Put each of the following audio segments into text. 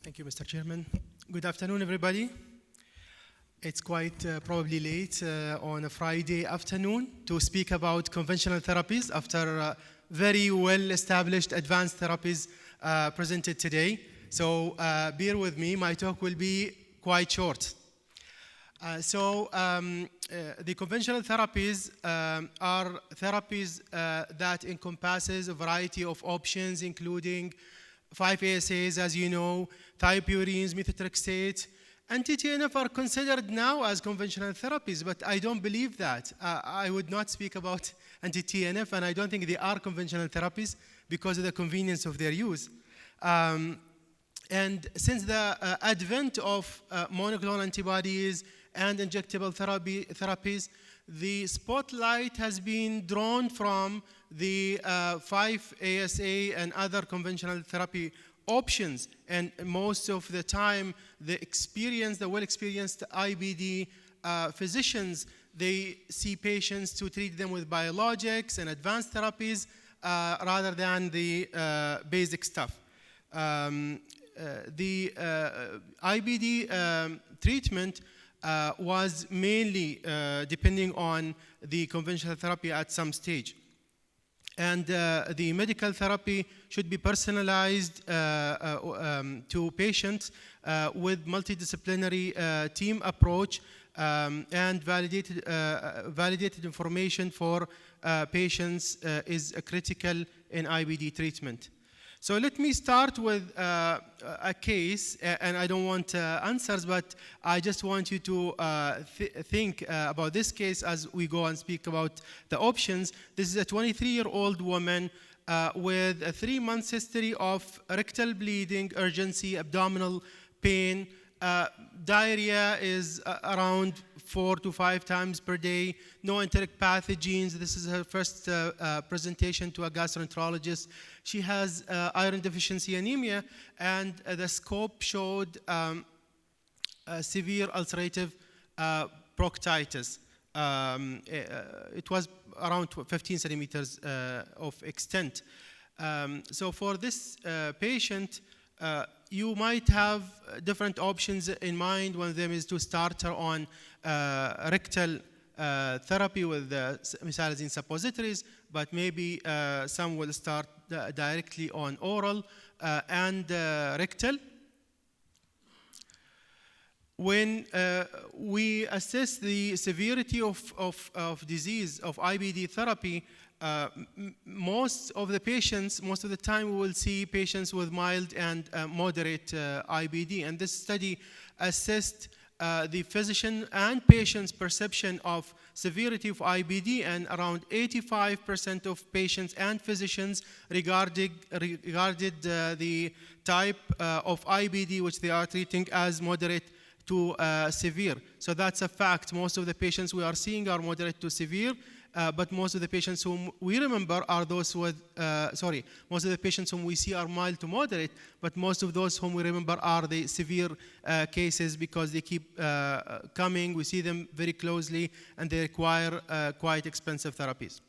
Thank you, Mr. Chairman. Good afternoon, everybody. It's quite probably late on a Friday afternoon to speak about conventional therapies after very well-established advanced therapies presented today. So bear with me, my talk will be quite short. The conventional therapies are therapies that encompasses a variety of options, including 5-ASAs, as you know, thiopurines, methotrexate. Anti-TNF are considered now as conventional therapies, but I don't believe that. I would not speak about anti-TNF, and I don't think they are conventional therapies because of the convenience of their use. And since the advent of monoclonal antibodies and injectable therapies, the spotlight has been drawn from the 5-ASA and other conventional therapy options. And most of the time, the well-experienced IBD physicians, they see patients to treat them with biologics and advanced therapies rather than the basic stuff. The IBD treatment was mainly depending on the conventional therapy at some stage. And the medical therapy should be personalized to patients with multidisciplinary team approach and validated information for patients is critical in IBD treatment. So let me start with a case, and I don't want answers, but I just want you to think about this case as we go and speak about the options. This is a 23-year-old woman with a 3-month history of rectal bleeding, urgency, abdominal pain. Diarrhea is around 4 to 5 times per day. No enteric pathogens. This is her first presentation to a gastroenterologist. She has iron deficiency anemia, and the scope showed severe ulcerative proctitis. It was around 15 centimeters of extent. So for this patient, you might have different options in mind. One of them is to start her on rectal therapy with mesalazine suppositories, but maybe some will start directly on oral and rectal. When we assess the severity of disease of IBD therapy, most of the time we will see patients with mild and moderate IBD. And this study assessed the physician and patient's perception of severity of IBD, and around 85% of patients and physicians regarded the type of IBD which they are treating as moderate to severe. So that's a fact. Most of the patients we are seeing are moderate to severe. But most of the patients whom we remember are those with, most of the patients whom we see are mild to moderate, but most of those whom we remember are the severe cases because they keep coming. We see them very closely, and they require quite expensive therapies.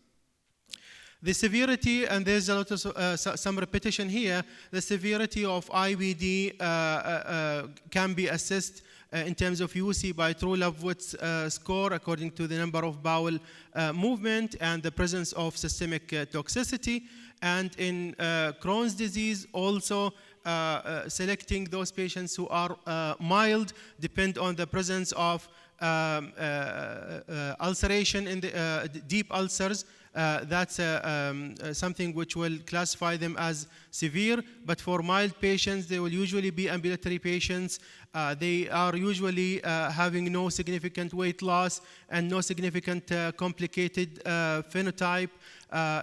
The severity, and there's a lot of some repetition here, the severity of IBD can be assessed in terms of UC by True-Love-Witz score according to the number of bowel movement and the presence of systemic toxicity. And in Crohn's disease, also selecting those patients who are mild depend on the presence of ulceration in the deep ulcers. That's something which will classify them as severe. But for mild patients, they will usually be ambulatory patients. They are usually having no significant weight loss and no significant complicated phenotype,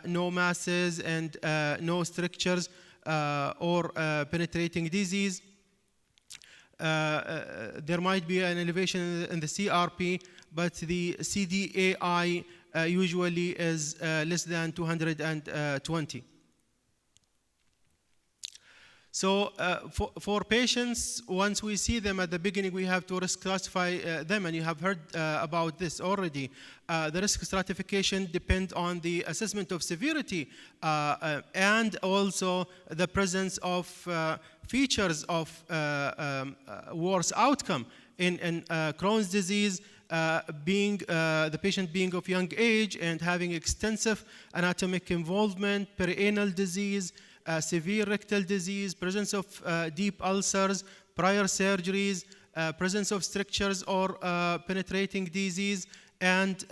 no masses and no strictures or penetrating disease. There might be an elevation in the CRP, but the CDAI usually is less than 220. So for patients, once we see them at the beginning, we have to risk classify them, and you have heard about this already. The risk stratification depends on the assessment of severity and also the presence of features of worse outcome. In Crohn's disease, the patient being of young age and having extensive anatomic involvement, perianal disease, severe rectal disease, presence of deep ulcers, prior surgeries, presence of strictures or penetrating disease, and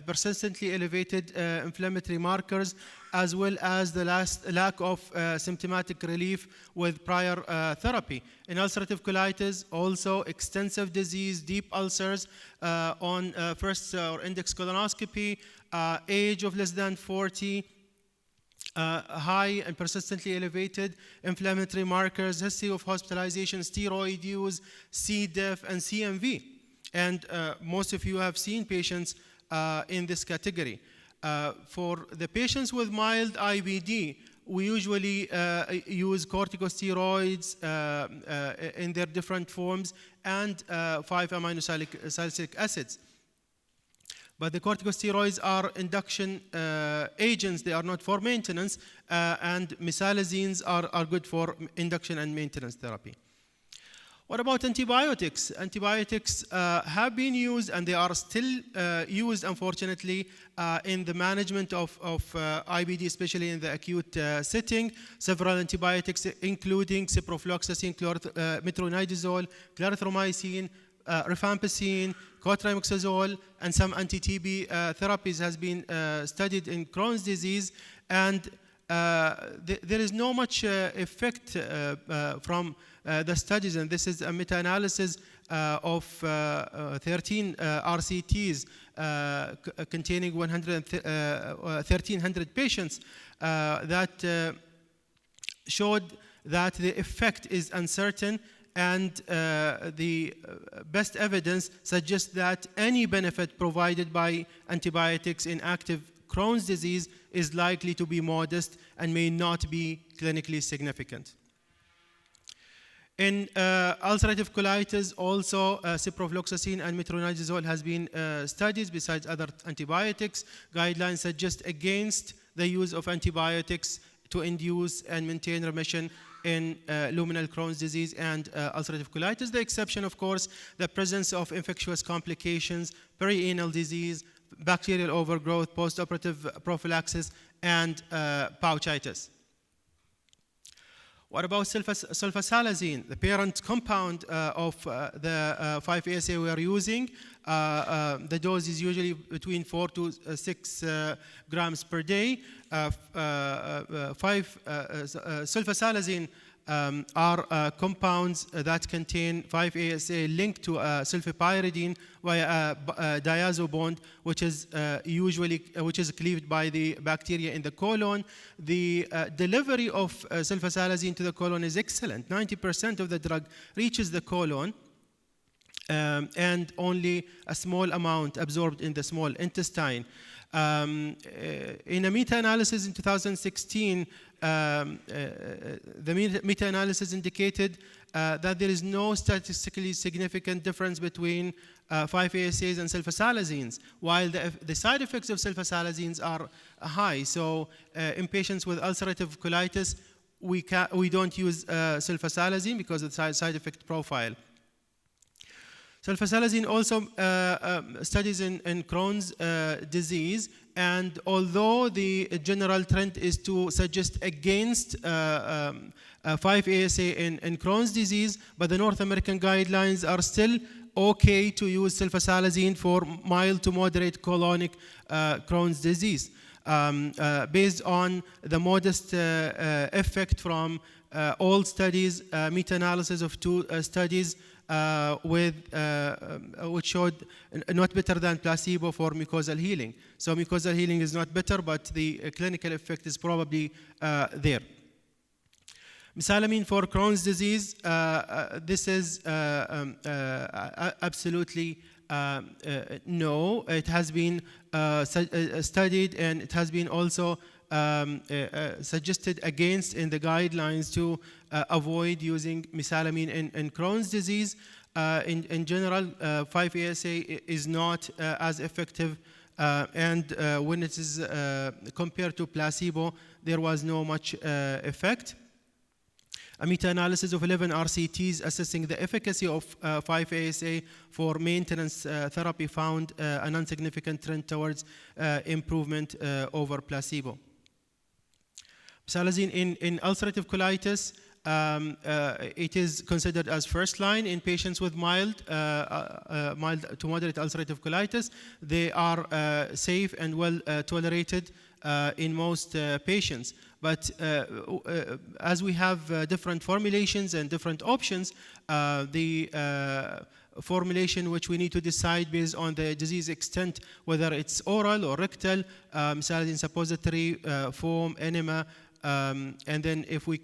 persistently elevated inflammatory markers, as well as the lack of symptomatic relief with prior therapy. In ulcerative colitis, also extensive disease, deep ulcers on first or index colonoscopy, age of less than 40, high and persistently elevated inflammatory markers, history of hospitalization, steroid use, C. diff, and CMV. And most of you have seen patients in this category. For the patients with mild IBD, we usually use corticosteroids in their different forms and 5-amino-salicylic acids. But the corticosteroids are induction agents. They are not for maintenance, and mesalazines are good for induction and maintenance therapy. What about antibiotics? Antibiotics have been used, and they are still used, unfortunately, in the management of IBD, especially in the acute setting. Several antibiotics, including ciprofloxacin, metronidazole, clarithromycin, rifampicin, cotrimoxazole, and some anti-TB therapies has been studied in Crohn's disease, and there is no much effect from the studies, and this is a meta-analysis of 13 RCTs containing 1,300 patients that showed that the effect is uncertain, and the best evidence suggests that any benefit provided by antibiotics in active Crohn's disease is likely to be modest and may not be clinically significant. In ulcerative colitis, also ciprofloxacin and metronidazole has been studied besides other antibiotics. Guidelines suggest against the use of antibiotics to induce and maintain remission in luminal Crohn's disease and ulcerative colitis. The exception, of course, the presence of infectious complications, perianal disease, bacterial overgrowth, postoperative prophylaxis, and pouchitis. What about sulfasalazine, the parent compound of the 5-ASA we are using? The dose is usually between 4 to 6 grams per day. Sulfasalazine are compounds that contain 5-ASA linked to sulfapyridine via a diazo bond, which is cleaved by the bacteria in the colon. The delivery of sulfasalazine to the colon is excellent. 90% of the drug reaches the colon, and only a small amount absorbed in the small intestine. In a meta-analysis in 2016, the meta-analysis indicated that there is no statistically significant difference between 5-ASAs and sulfasalazines, while the side effects of sulfasalazines are high. So in patients with ulcerative colitis, we don't use sulfasalazine because of the side effect profile. Sulfasalazine also studies in Crohn's disease, and although the general trend is to suggest against 5-ASA in Crohn's disease, but the North American guidelines are still okay to use sulfasalazine for mild to moderate colonic Crohn's disease, based on the modest effect from all studies, meta-analysis of 2 studies which showed not better than placebo for mucosal healing. So mucosal healing is not better, but the clinical effect is probably there. Mesalamine for Crohn's disease, this is absolutely no. It has been studied, and it has been also suggested against in the guidelines to avoid using mesalamine in Crohn's disease. In general, 5-ASA is not as effective, and when it is compared to placebo, there was no much effect. A meta-analysis of 11 RCTs assessing the efficacy of 5-ASA for maintenance therapy found a non-significant trend towards improvement over placebo. Mesalazine in ulcerative colitis, it is considered as first line in patients with mild to moderate ulcerative colitis. They are safe and well tolerated in most patients. But as we have different formulations and different options, the formulation which we need to decide based on the disease extent, whether it's oral or rectal, mesalazine suppository, foam, enema, and then if we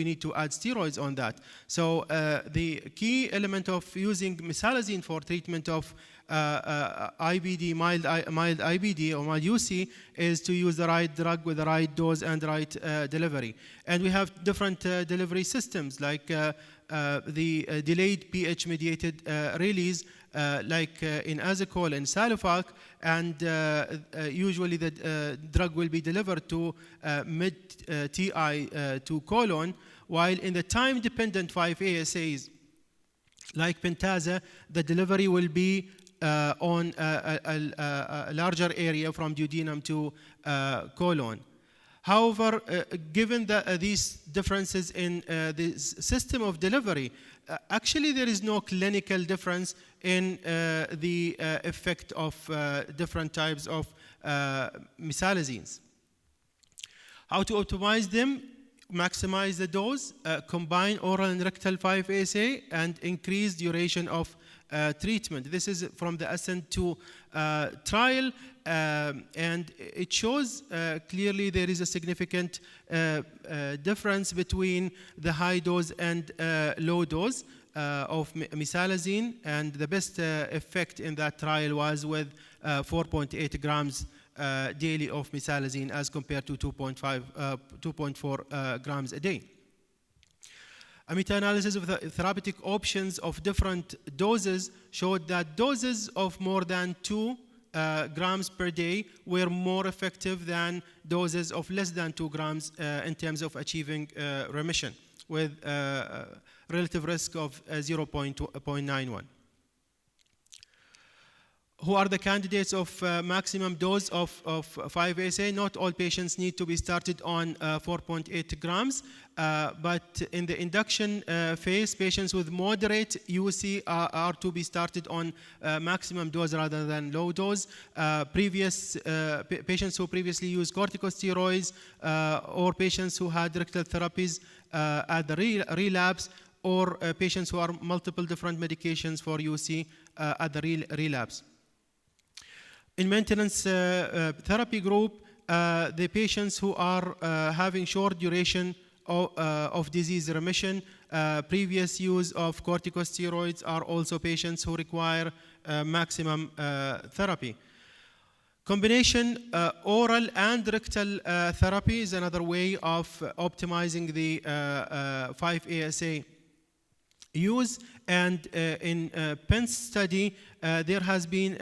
need to add steroids on that. So the key element of using mesalazine for treatment of IBD, mild IBD or mild UC, is to use the right drug with the right dose and right delivery. And we have different delivery systems, like the delayed pH-mediated release, like in Azicol and Salofac, and usually the drug will be delivered to mid-TI to colon, while in the time-dependent 5-ASAs, like Pentasa, the delivery will be on a larger area from duodenum to colon. However, given these differences in the system of delivery, actually there is no clinical difference in the effect of different types of mesalazines. How to optimize them? Maximize the dose, combine oral and rectal 5-ASA, and increase duration of treatment. This is from the ASCENT-2 trial, and it shows clearly there is a significant difference between the high dose and low dose of mesalazine, and the best effect in that trial was with 4.8 grams daily of mesalazine as compared to 2.4 grams a day. A meta-analysis of the therapeutic options of different doses showed that doses of more than 2 grams per day were more effective than doses of less than 2 grams in terms of achieving remission, with relative risk of 0.91. Who are the candidates of maximum dose of 5-ASA? Not all patients need to be started on 4.8 grams, but in the induction phase, patients with moderate UC are to be started on maximum dose rather than low dose. Patients who previously used corticosteroids, or patients who had rectal therapies at the relapse, or patients who are multiple different medications for UC at the relapse. In maintenance therapy group, the patients who are having short duration of disease remission, previous use of corticosteroids, are also patients who require maximum therapy. Combination oral and rectal therapy is another way of optimizing the 5-ASA use, and in Pence study, there has been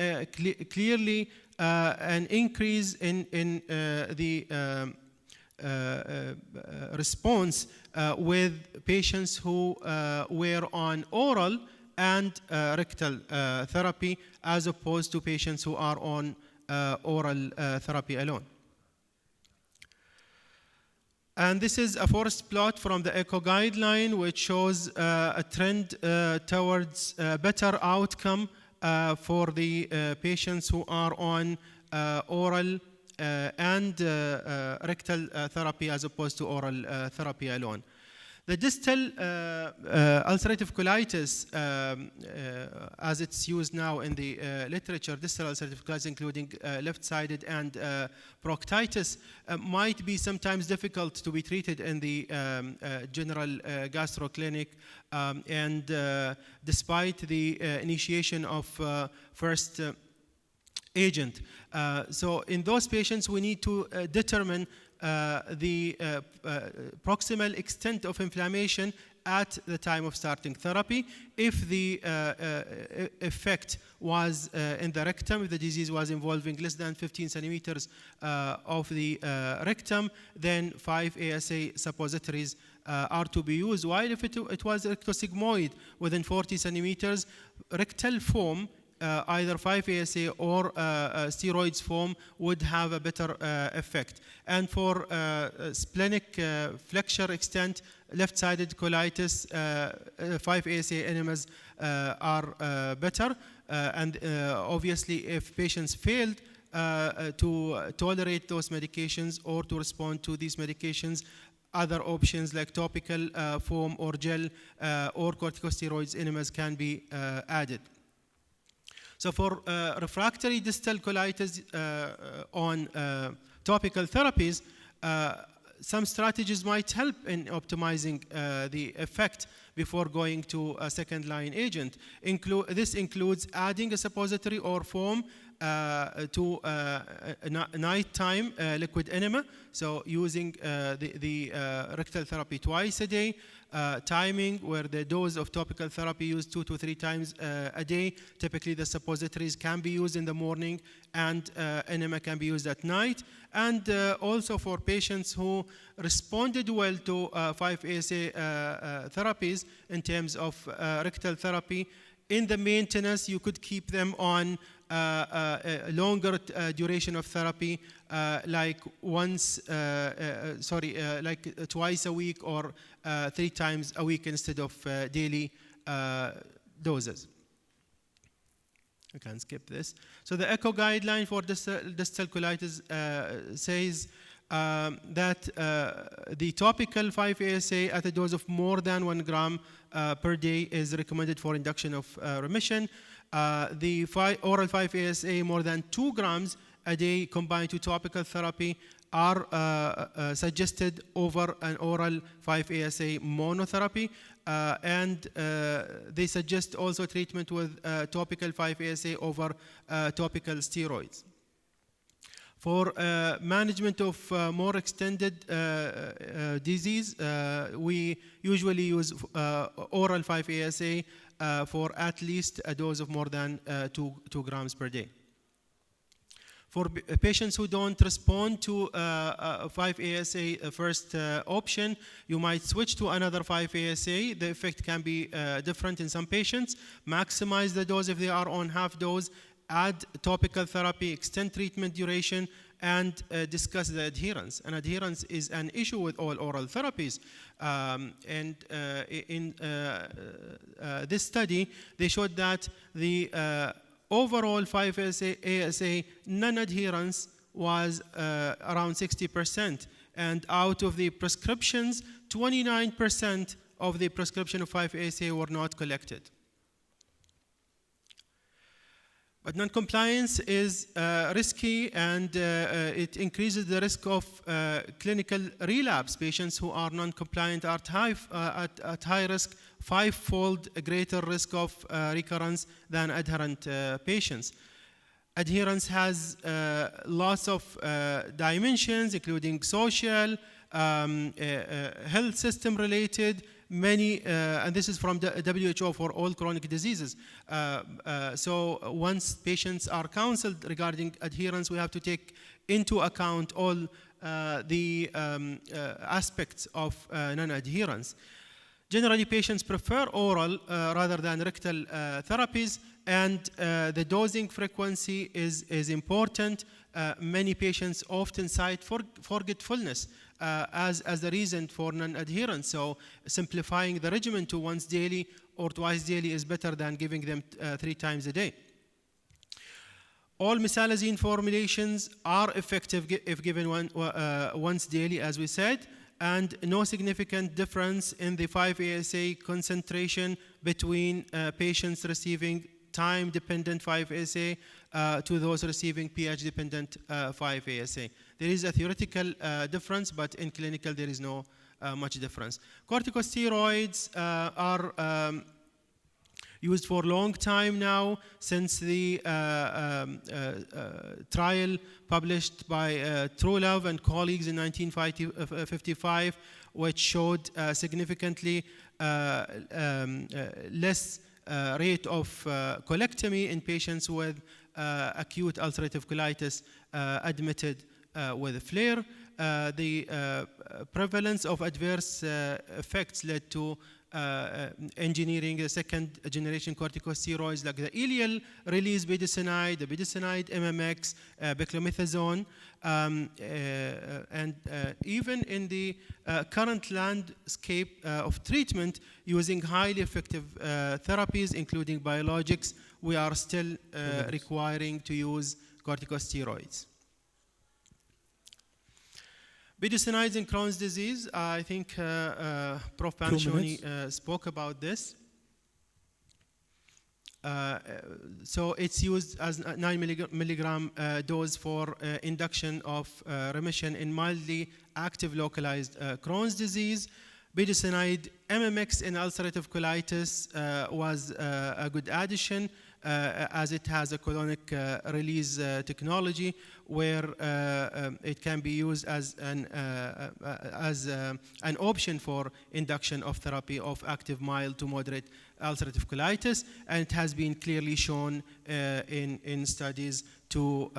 clearly an increase in the response with patients who were on oral and rectal therapy, as opposed to patients who are on oral therapy alone. And this is a forest plot from the ECHO guideline, which shows a trend towards better outcome for the patients who are on oral and rectal therapy as opposed to oral therapy alone. The distal ulcerative colitis, as it's used now in the literature, distal ulcerative colitis, including left-sided and proctitis, might be sometimes difficult to be treated in the general gastro clinic, and despite the initiation of first agent. So in those patients, we need to determine the proximal extent of inflammation at the time of starting therapy. If the effect was in the rectum, if the disease was involving less than 15 centimeters of the rectum, then 5-ASA suppositories are to be used. While if it was rectosigmoid within 40 centimeters, rectal foam, either 5-ASA or steroids foam would have a better effect. And for splenic flexure extent, left-sided colitis, 5-ASA enemas are better. And obviously, if patients failed to tolerate those medications or to respond to these medications, other options like topical foam or gel or corticosteroids enemas can be added. So for refractory distal colitis on topical therapies, some strategies might help in optimizing the effect before going to a second-line agent. This includes adding a suppository or foam to nighttime liquid enema, so using the rectal therapy twice a day, timing where the dose of topical therapy used 2 to 3 times a day. Typically, the suppositories can be used in the morning and enema can be used at night. And also for patients who responded well to 5-ASA therapies in terms of rectal therapy, in the maintenance, you could keep them on a longer duration of therapy, like twice a week or 3 times a week instead of daily doses. I can skip this. So the ECHO guideline for distal colitis says that the topical 5-ASA at a dose of more than 1 gram per day is recommended for induction of remission. The oral 5-ASA more than 2 grams a day combined to topical therapy are suggested over an oral 5-ASA monotherapy. And they suggest also treatment with topical 5-ASA over topical steroids. For management of more extended disease, we usually use oral 5-ASA for at least a dose of more than 2 grams per day. For patients who don't respond to 5-ASA first option, you might switch to another 5-ASA. The effect can be different in some patients. Maximize the dose if they are on half dose, add topical therapy, extend treatment duration, and discuss the adherence. And adherence is an issue with all oral therapies. In this study, they showed that the overall 5-ASA non-adherence was around 60%. And out of the prescriptions, 29% of the prescription of 5-ASA were not collected. But non-compliance is risky, and it increases the risk of clinical relapse. Patients who are non-compliant are at high risk, 5-fold greater risk of recurrence than adherent patients. Adherence has lots of dimensions, including social, health system related, many, and this is from the WHO for all chronic diseases. So once patients are counseled regarding adherence, we have to take into account all the aspects of non-adherence. Generally, patients prefer oral rather than rectal therapies, and the dosing frequency is important. Many patients often cite forgetfulness as the reason for non-adherence. So simplifying the regimen to once daily or twice daily is better than giving them 3 times a day. All mesalazine formulations are effective if given once daily, as we said, and no significant difference in the 5-ASA concentration between patients receiving time-dependent 5-ASA to those receiving pH-dependent 5-ASA. There is a theoretical difference, but in clinical there is no much difference. Corticosteroids are Used for a long time now, since the trial published by Truelove and colleagues in 1955, which showed significantly less rate of colectomy in patients with acute ulcerative colitis admitted with a flare. The prevalence of adverse effects led to engineering a second generation corticosteroids like the ileal release budesonide, the budesonide MMX, beclomethasone, and even in the current landscape of treatment using highly effective therapies, including biologics, we are still requiring to use corticosteroids. Budesonides in Crohn's disease, I think Prof. Panchoni spoke about this. So it's used as a 9 milligram dose for induction of remission in mildly active localized Crohn's disease. Budesonide MMX in ulcerative colitis was a good addition as it has a colonic release technology where it can be used as an option for induction of therapy of active mild to moderate ulcerative colitis, and it has been clearly shown in studies to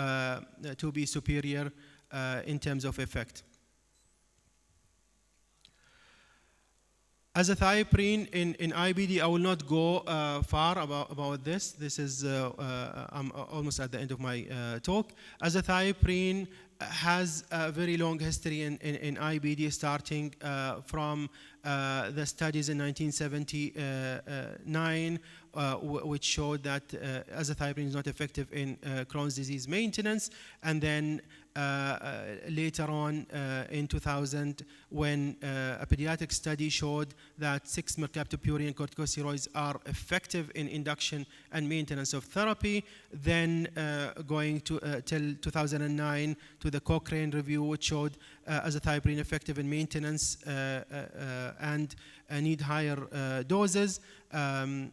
be superior in terms of effect. Azathioprine in IBD, I will not go far about this. This is, I'm almost at the end of my talk. Azathioprine has a very long history in IBD, starting from the studies in 1979, which showed that azathioprine is not effective in Crohn's disease maintenance, and then later on in 2000, when a pediatric study showed that 6-mercaptopurine corticosteroids are effective in induction and maintenance of therapy, then going to till 2009 to the Cochrane review, which showed azathioprine effective in maintenance and need higher doses. And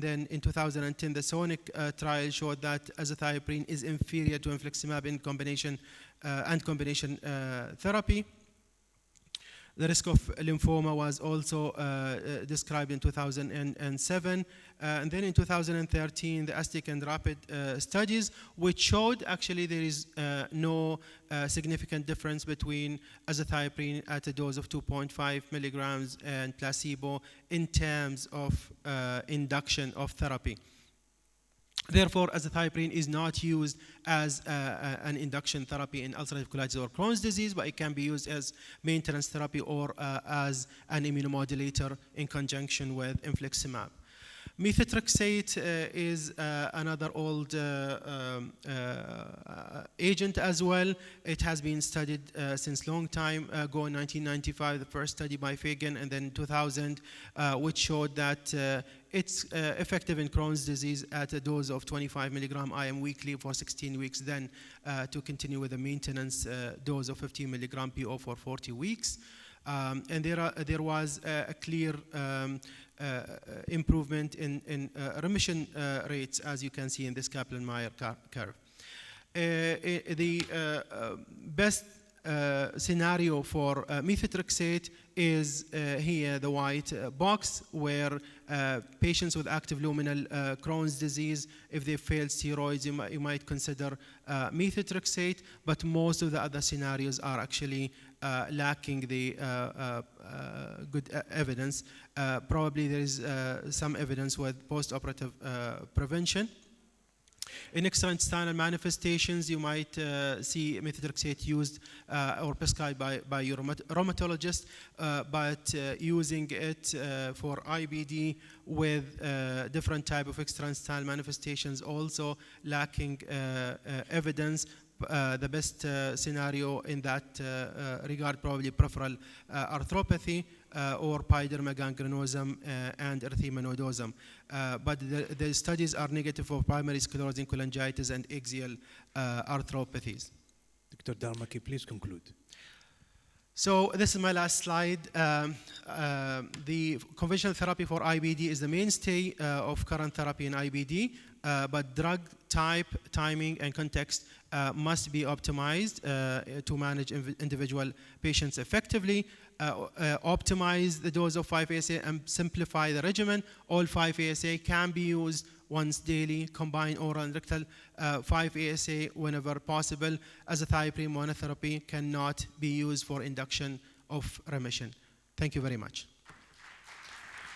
then in 2010, the Sonic trial showed that azathioprine is inferior to infliximab in combination and combination therapy. The risk of lymphoma was also described in 2007. And then in 2013, the ASTIC and RAPID studies, which showed actually there is no significant difference between azathioprine at a dose of 2.5 milligrams and placebo in terms of induction of therapy. Therefore, azathioprine is not used as an induction therapy in ulcerative colitis or Crohn's disease, but it can be used as maintenance therapy or as an immunomodulator in conjunction with infliximab. Methotrexate is another old agent as well. It has been studied since long time ago. In 1995, the first study by Fagan, and then 2000, which showed that it's effective in Crohn's disease at a dose of 25 milligram IM weekly for 16 weeks, then to continue with a maintenance dose of 15 milligram PO for 40 weeks. And there was a clear improvement in remission rates, as you can see in this Kaplan-Meier curve. The best scenario for methotrexate is here, the white box, where patients with active luminal Crohn's disease, if they failed steroids, you might consider methotrexate, but most of the other scenarios are actually lacking the good evidence. Probably there is some evidence with post-operative prevention. In extraintestinal manifestations, you might see methotrexate used or prescribed by your rheumatologist, but using it for IBD with different type of extraintestinal manifestations also lacking evidence. The best scenario in that regard probably peripheral arthropathy or pyoderma gangrenosum and erythema nodosum. But the studies are negative for primary sclerosing cholangitis and axial arthropathies. Dr. Darmaki, please conclude. So this is my last slide. The conventional therapy for IBD is the mainstay of current therapy in IBD, but drug type, timing, and context must be optimized to manage individual patients effectively. Optimize the dose of 5-ASA and simplify the regimen. All 5-ASA can be used once daily. Combine oral and rectal 5-ASA whenever possible. Azathioprine monotherapy cannot be used for induction of remission. Thank you very much.